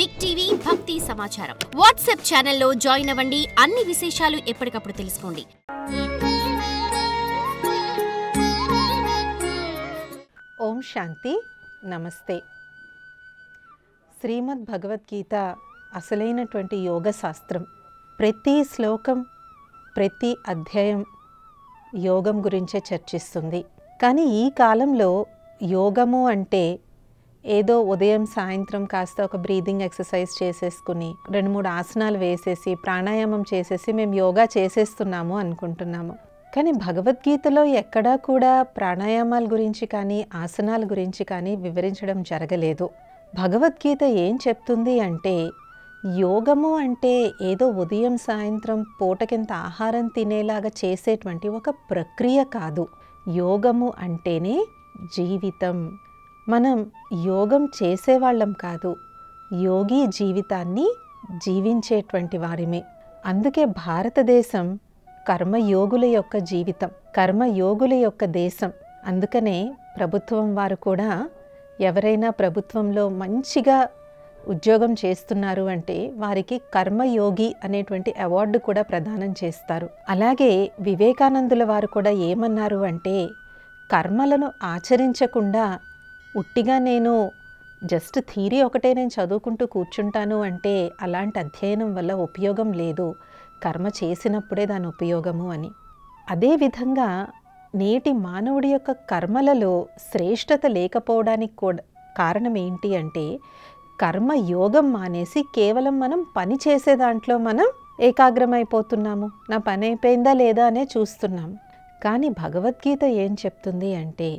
Big TV భక్తి సమాచారం WhatsApp ఛానల్లో జాయిన్ అవ్వండి. అన్ని విశేషాలు ఎప్పటికప్పుడు తెలుసుకోండి. ఓం శాంతి. నమస్తే. శ్రీమద్ భగవద్గీత అసలైనటువంటి యోగ శాస్త్రం. ప్రతి శ్లోకం, ప్రతి అధ్యాయం యోగం గురించే చర్చిస్తుంది. కానీ ఈ కాలంలో యోగము అంటే ఏదో ఉదయం సాయంత్రం కాస్త ఒక బ్రీదింగ్ ఎక్సర్సైజ్ చేసేసుకుని 2-3 ఆసనాలు వేసేసి ప్రాణాయామం చేసేసి మేము యోగా చేసేస్తున్నాము అనుకుంటున్నాము. కానీ భగవద్గీతలో ఎక్కడా కూడా ప్రాణాయామాల గురించి కానీ ఆసనాల గురించి కానీ వివరించడం జరగలేదు. భగవద్గీత ఏం చెప్తుంది అంటే యోగము అంటే ఏదో ఉదయం సాయంత్రం పూటకింత ఆహారం తినేలాగా చేసేటువంటి ఒక ప్రక్రియ కాదు. యోగము అంటేనే జీవితం. మనం యోగం చేసేవాళ్ళం కాదు, యోగి జీవితాన్ని జీవించేటువంటి వారిమే. అందుకే భారతదేశం కర్మయోగుల యొక్క జీవితం, కర్మయోగుల యొక్క దేశం. అందుకనే ప్రభుత్వం వారు కూడా ఎవరైనా ప్రభుత్వంలో మంచిగా ఉద్యోగం చేస్తున్నారు అంటే వారికి కర్మయోగి అనేటువంటి అవార్డు కూడా ప్రదానం చేస్తారు. అలాగే వివేకానందుల వారు కూడా ఏమన్నారు అంటే కర్మలను ఆచరించకుండా ఉట్టిగా నేను జస్ట్ థియరీ ఒకటే నేను చదువుకుంటూ కూర్చుంటాను అంటే అలాంటి అధ్యయనం వల్ల ఉపయోగం లేదు, కర్మ చేసినప్పుడే దాని ఉపయోగము అని. అదేవిధంగా నేటి మానవుడి యొక్క కర్మలలో శ్రేష్టత లేకపోవడానికి కూడా కారణం ఏంటి అంటే కర్మయోగం మానేసి కేవలం మనం పని చేసే దాంట్లో మనం ఏకాగ్రమైపోతున్నాము. నా పని అయిపోయిందా లేదా అనే చూస్తున్నాము. కానీ భగవద్గీత ఏం చెప్తుంది అంటే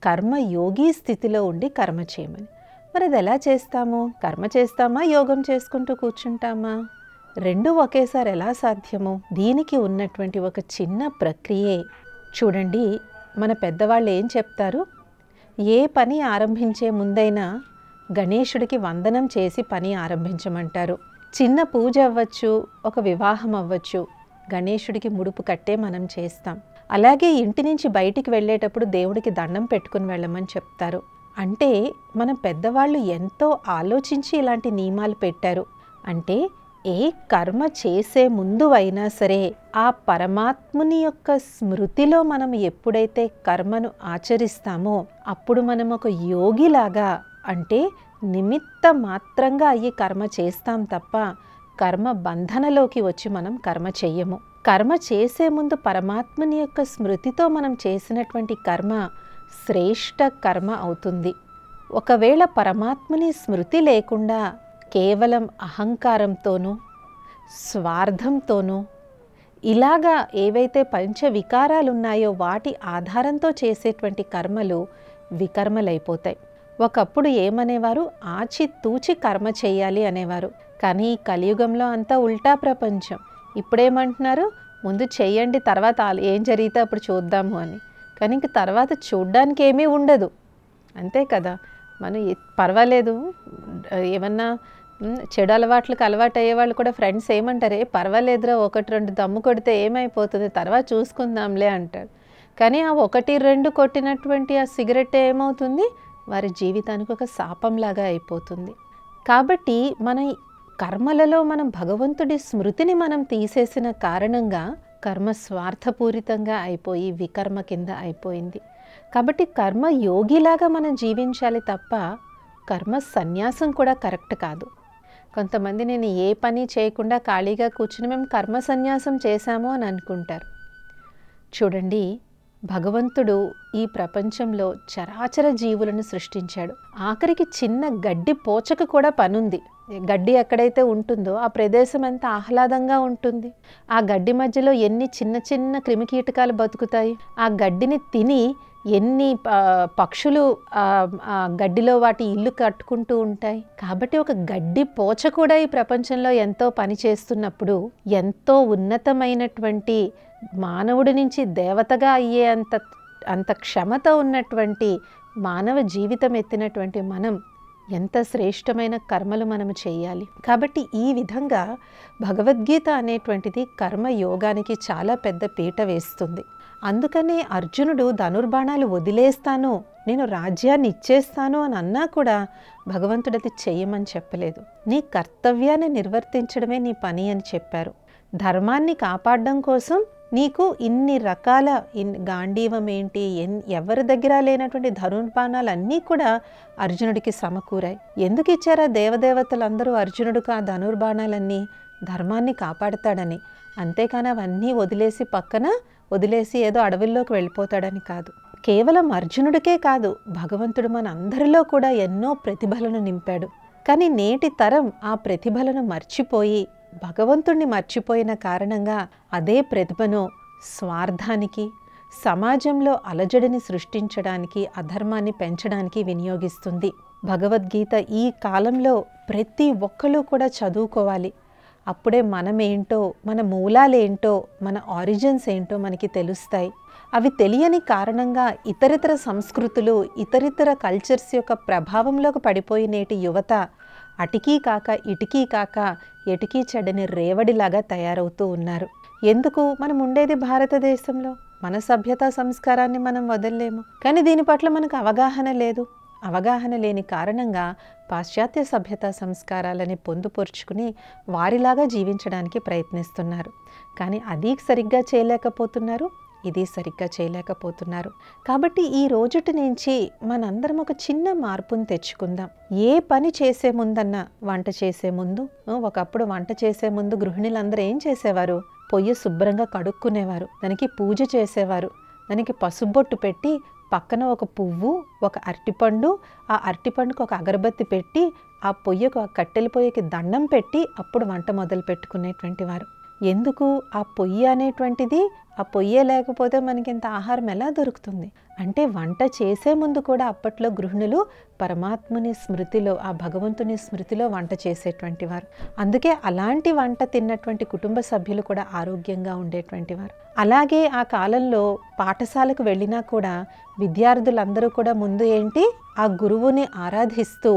కర్మయోగి స్థితిలో ఉండి కర్మ చేయమని. మరి అది ఎలా చేస్తాము? కర్మ చేస్తామా, యోగం చేసుకుంటూ కూర్చుంటామా? రెండు ఒకేసారి ఎలా సాధ్యము? దీనికి ఉన్నటువంటి ఒక చిన్న ప్రక్రియే. చూడండి, మన పెద్దవాళ్ళు ఏం చెప్తారు, ఏ పని ఆరంభించే ముందైనా గణేశుడికి వందనం చేసి పని ఆరంభించమంటారు. చిన్న పూజ అవ్వచ్చు, ఒక వివాహం అవ్వచ్చు, గణేశుడికి ముడుపు కట్టే మనం చేస్తాం. అలాగే ఇంటి నుంచి బయటికి వెళ్ళేటప్పుడు దేవుడికి దండం పెట్టుకుని వెళ్ళమని చెప్తారు. అంటే మన పెద్దవాళ్ళు ఎంతో ఆలోచించి ఇలాంటి నియమాలు పెట్టారు. అంటే ఏ కర్మ చేసే ముందు అయినా సరే ఆ పరమాత్ముని యొక్క స్మృతిలో మనం ఎప్పుడైతే కర్మను ఆచరిస్తామో అప్పుడు మనం ఒక యోగిలాగా, అంటే నిమిత్త మాత్రంగా అయ్యి కర్మ చేస్తాం తప్ప కర్మ బంధనలోకి వచ్చి మనం కర్మ చెయ్యము. కర్మ చేసే ముందు పరమాత్మని యొక్క స్మృతితో మనం చేసినటువంటి కర్మ శ్రేష్ట కర్మ అవుతుంది. ఒకవేళ పరమాత్మని స్మృతి లేకుండా కేవలం అహంకారంతోనూ స్వార్థంతోనూ ఇలాగా ఏవైతే పంచ వికారాలు ఉన్నాయో వాటి ఆధారంతో చేసేటువంటి కర్మలు వికర్మలైపోతాయి. ఒకప్పుడు ఏమనేవారు, ఆచితూచి కర్మ చేయాలి అనేవారు. కానీ ఈ కలియుగంలో అంతా ఉల్టా ప్రపంచం. ఇప్పుడేమంటున్నారు, ముందు చెయ్యండి, తర్వాత ఏం జరిగితే అప్పుడు చూద్దాము అని. కానీ ఇంక తర్వాత చూడ్డానికి ఏమీ ఉండదు, అంతే కదా. మనం పర్వాలేదు, ఏమన్నా చెడు అలవాట్లకు అలవాటు అయ్యేవాళ్ళు కూడా ఫ్రెండ్స్ ఏమంటారే, పర్వాలేదురా 1-2 దమ్ము కొడితే ఏమైపోతుంది, తర్వాత చూసుకుందాంలే అంటారు. కానీ ఆ 1-2 కొట్టినటువంటి ఆ సిగరెట్ ఏమవుతుంది, వారి జీవితానికి ఒక శాపంలాగా అయిపోతుంది. కాబట్టి మన కర్మలలో మనం భగవంతుడి స్మృతిని మనం తీసేసిన కారణంగా కర్మ స్వార్థపూరితంగా అయిపోయి వికర్మ కింద అయిపోయింది. కాబట్టి కర్మ యోగిలాగా మనం జీవించాలి తప్ప కర్మ సన్యాసం కూడా కరెక్ట్ కాదు. కొంతమంది నేను ఏ పని చేయకుండా ఖాళీగా కూర్చుని మేము కర్మ సన్యాసం చేశాము అని అనుకుంటారు. చూడండి, భగవంతుడు ఈ ప్రపంచంలో చరాచర జీవులను సృష్టించాడు. ఆఖరికి చిన్న గడ్డి పోచకు కూడా పనుంది. గడ్డి ఎక్కడైతే ఉంటుందో ఆ ప్రదేశం ఎంత ఆహ్లాదంగా ఉంటుంది. ఆ గడ్డి మధ్యలో ఎన్ని చిన్న చిన్న క్రిమికీటకాలు బతుకుతాయి. ఆ గడ్డిని తిని ఎన్ని పక్షులు ఆ గడ్డిలో వాటి ఇల్లు కట్టుకుంటూ ఉంటాయి. కాబట్టి ఒక గడ్డి పోచ కూడా ఈ ప్రపంచంలో ఎంతో పని చేస్తున్నప్పుడు ఎంతో ఉన్నతమైనటువంటి మానవుడి నుంచి దేవతగా అయ్యే అంత క్షమత ఉన్నటువంటి మానవ జీవితం ఎత్తినటువంటి మనం ఎంత శ్రేష్టమైన కర్మలు మనము చేయాలి. కాబట్టి ఈ విధంగా భగవద్గీత అనేటువంటిది కర్మయోగానికి చాలా పెద్ద పీట వేస్తుంది. అందుకనే అర్జునుడు ధనుర్బాణాలు వదిలేస్తాను, నేను రాజ్యాన్ని ఇచ్చేస్తాను అని అన్నా కూడా భగవంతుడు అది చెయ్యమని చెప్పలేదు. నీ కర్తవ్యాన్ని నిర్వర్తించడమే నీ పని అని చెప్పారు. ధర్మాన్ని కాపాడడం కోసం నీకు ఇన్ని రకాల గాంధీవం ఏంటి, ఎవరి దగ్గర లేనటువంటి ధనుర్బాణాలు అన్నీ కూడా అర్జునుడికి సమకూరాయి. ఎందుకు ఇచ్చారా దేవదేవతలందరూ అర్జునుడికి ఆ ధనుర్బాణాలన్నీ? ధర్మాన్ని కాపాడతాడని. అంతేకాని అవన్నీ వదిలేసి పక్కన వదిలేసి ఏదో అడవుల్లోకి వెళ్ళిపోతాడని కాదు. కేవలం అర్జునుడికే కాదు, భగవంతుడు మన అందరిలో కూడా ఎన్నో ప్రతిభలను నింపాడు. కానీ నేటి తరం ఆ ప్రతిభలను మర్చిపోయి భగవంతుణ్ణి మర్చిపోయిన కారణంగా అదే ప్రతిభను స్వార్థానికి, సమాజంలో అలజడిని సృష్టించడానికి, అధర్మాన్ని పెంచడానికి వినియోగిస్తుంది. భగవద్గీత ఈ కాలంలో ప్రతి ఒక్కరూ కూడా చదువుకోవాలి. అప్పుడే మనమేంటో, మన మూలాలేంటో, మన ఆరిజిన్స్ ఏంటో మనకి తెలుస్తాయి. అవి తెలియని కారణంగా ఇతరితర సంస్కృతులు, ఇతరితర కల్చర్స్ యొక్క ప్రభావంలోకి పడిపోయి నేటి యువత అటికీ కాక ఇటికీ కాక ఎటికీ చెడని రేవడిలాగా తయారవుతూ ఉన్నారు. ఎందుకు? మనం ఉండేది భారతదేశంలో, మన సభ్యతా సంస్కారాన్ని మనం వదలలేము. కానీ దీని పట్ల మనకు అవగాహన లేదు. అవగాహన లేని కారణంగా పాశ్చాత్య సభ్యతా సంస్కారాలని పొందుపరుచుకుని వారిలాగా జీవించడానికి ప్రయత్నిస్తున్నారు. కానీ అది సరిగ్గా చేయలేకపోతున్నారు, ఇది సరిగ్గా చేయలేకపోతున్నారు. కాబట్టి ఈ రోజుటి నుంచి మనందరం ఒక చిన్న మార్పును తెచ్చుకుందాం. ఏ పని చేసే ముందన్నా, వంట చేసే ముందు, ఒకప్పుడు వంట చేసే ముందు గృహిణులందరూ ఏం చేసేవారు? పొయ్యి శుభ్రంగా కడుక్కునేవారు, దానికి పూజ చేసేవారు, దానికి పసుబొట్టు పెట్టి పక్కన ఒక పువ్వు, ఒక అరటిపండు, ఆ అరటిపండుకు ఒక అగరబత్తి పెట్టి ఆ పొయ్యకు, ఆ కట్టెల పొయ్యికి దండం పెట్టి అప్పుడు వంట మొదలు పెట్టుకునేటువంటి వారు. ఎందుకు? ఆ పొయ్యి అనేటువంటిది, ఆ పొయ్యే లేకపోతే మనకి ఇంత ఆహారం ఎలా దొరుకుతుంది? అంటే వంట చేసే ముందు కూడా అప్పట్లో గృహిణులు పరమాత్ముని స్మృతిలో, ఆ భగవంతుని స్మృతిలో వంట చేసేటువంటి వారు. అందుకే అలాంటి వంట తిన్నటువంటి కుటుంబ సభ్యులు కూడా ఆరోగ్యంగా ఉండేటువంటి వారు. అలాగే ఆ కాలంలో పాఠశాలకు వెళ్ళినా కూడా విద్యార్థులందరూ కూడా ముందు ఏంటి? ఆ గురువుని ఆరాధిస్తూ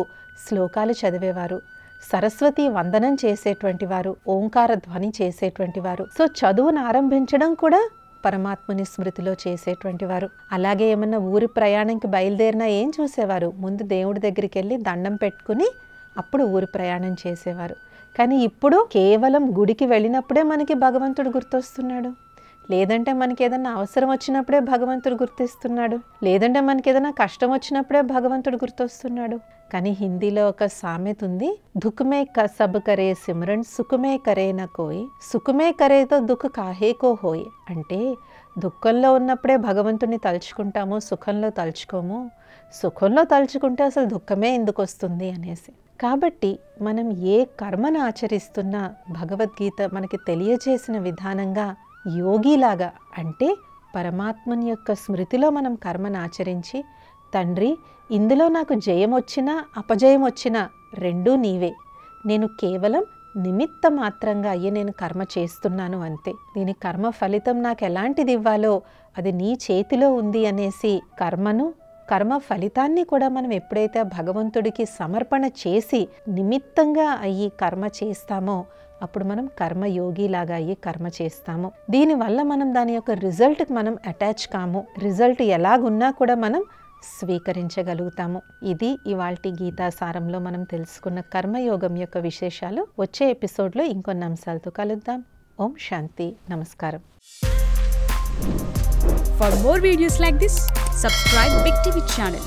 శ్లోకాలు చదివేవారు, సరస్వతి వందనం చేసేటువంటి వారు, ఓంకార ధ్వని చేసేటువంటి వారు. సో చదువును ఆరంభించడం కూడా పరమాత్ముని స్మృతిలో చేసేటువంటి వారు. అలాగే ఏమన్నా ఊరి ప్రయాణంకి బయలుదేరినా ఏం చూసేవారు? ముందు దేవుడి దగ్గరికి వెళ్ళి దండం పెట్టుకుని అప్పుడు ఊరి ప్రయాణం చేసేవారు. కానీ ఇప్పుడు కేవలం గుడికి వెళ్ళినప్పుడే మనకి భగవంతుడు గుర్తొస్తున్నాడు, లేదంటే మనకి ఏదైనా అవసరం వచ్చినప్పుడే భగవంతుడు గుర్తిస్తున్నాడు, లేదంటే మనకి ఏదైనా కష్టం వచ్చినప్పుడే భగవంతుడు గుర్తొస్తున్నాడు. కానీ హిందీలో ఒక సామెత ఉంది, దుఃఖమే సబ్ కరే సిమరన్, సుఖమే కరే నా కోయి, సుఖమే కరేతో దుఃఖ కాహేకో హోయ్. అంటే దుఃఖంలో ఉన్నప్పుడే భగవంతుడిని తలుచుకుంటాము, సుఖంలో తలుచుకోము, సుఖంలో తలుచుకుంటే అసలు దుఃఖమే ఎందుకు వస్తుంది అనేసి. కాబట్టి మనం ఏ కర్మను ఆచరిస్తున్నా భగవద్గీత మనకి తెలియజేసిన విధానంగా యోగిలాగా, అంటే పరమాత్మని యొక్క స్మృతిలో మనం కర్మను ఆచరించి, తండ్రి ఇందులో నాకు జయం వచ్చినా అపజయం వచ్చినా రెండూ నీవే, నేను కేవలం నిమిత్త మాత్రంగా అయ్యే నేను కర్మ చేస్తున్నాను అంతే, దీని కర్మ ఫలితం నాకు ఎలాంటిది ఇవ్వాలో అది నీ చేతిలో ఉంది అనేసి కర్మను, కర్మ ఫలితాన్ని కూడా మనం ఎప్పుడైతే భగవంతుడికి సమర్పణ చేసి నిమిత్తంగా అయ్యి కర్మ చేస్తామో అప్పుడు మనం కర్మయోగిలాగా అయ్యి కర్మ చేస్తాము. దీనివల్ల మనం దాని యొక్క రిజల్ట్కి మనం అటాచ్ కాము, రిజల్ట్ ఎలాగున్నా కూడా మనం స్వీకరించగలుగుతాము. ఇది ఇవాల్టి గీతాసారంలో మనం తెలుసుకున్న కర్మయోగం యొక్క విశేషాలు. వచ్చే ఎపిసోడ్లో ఇంకొన్ని అంశాలతో కలుద్దాం. ఓం శాంతి. నమస్కారం. For more videos like this, subscribe Big TV channel.